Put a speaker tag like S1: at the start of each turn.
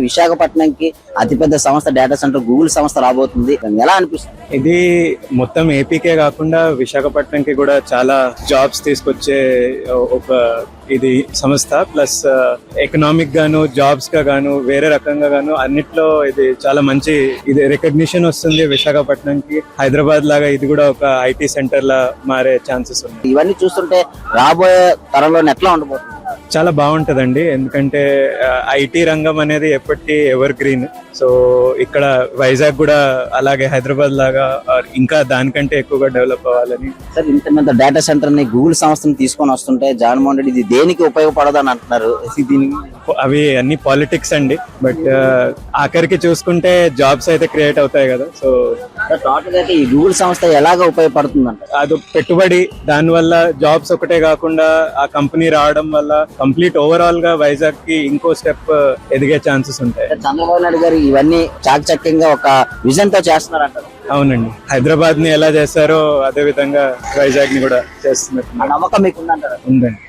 S1: విశాఖపట్నంకి అతిపెద్ద సంస్థ data centre Google సంస్థ రాబోతుంది. ఎలా అనిపిస్తుంది?
S2: ఇది మొత్తం ఏపీకే కాకుండా విశాఖపట్నంకి కూడా చాలా జాబ్స్ తీసుకొచ్చే ఒక ఇది సంస్థ. ప్లస్ ఎకనామిక్ గాను జాబ్స్ గా గాను వేరే రకంగా గాను అన్నిట్లో ఇది చాలా మంచి ఇది రికగ్నిషన్ వస్తుంది విశాఖపట్నంకి. హైదరాబాద్ లాగా ఇది కూడా ఒక ఐటీ సెంటర్ లా మారే ఛాన్సెస్ ఉన్నాయి.
S1: ఇవన్నీ చూస్తుంటే రాబోయే తరంలో ఎట్లా ఉండబోతుంది?
S2: చాలా బాగుంటదండి, ఎందుకంటే ఐటీ రంగం అనేది ఎప్పటికీ ఎవర్ గ్రీన్. సో ఇక్కడ వైజాగ్ కూడా అలాగే హైదరాబాద్ లాగా ఇంకా దానికంటే ఎక్కువగా డెవలప్ అవ్వాలని.
S1: సార్, ఇంత పెద్ద డేటా సెంటర్ ని గూగుల్ సంస్థను తీసుకొని వస్తుంటే జగన్మోహన్ రెడ్డి ఇది దేనికి ఉపయోగపడదు అని అంటున్నారు.
S2: అవి అన్ని పాలిటిక్స్ అండి, బట్ ఆఖరికి చూసుకుంటే జాబ్స్ అయితే క్రియేట్ అవుతాయి కదా. సో
S1: టోటల్ గా ఈ గూగుల్ సంస్థ ఎలాగ ఉపయోగపడుతుంది అంటే
S2: అది పెట్టుబడి, దాని వల్ల జాబ్స్ ఒకటే కాకుండా ఆ కంపెనీ రావడం వల్ల కంప్లీట్ ఓవరాల్ గా వైజాగ్ కి ఇంకో స్టెప్ ఎదిగే ఛాన్సెస్ ఉంటాయి.
S1: చంద్రబాబు నాయుడు గారు ఇవన్నీ చాకచక్యంగా ఒక విజన్ తో చేస్తున్నారంటారు.
S2: అవునండి, హైదరాబాద్ ని ఎలా చేశారో అదే విధంగా వైజాగ్ ని కూడా చేస్తున్నారు.
S1: ఆ నమ్మకం మీకు ఉందంటారు?
S2: ఉందండి.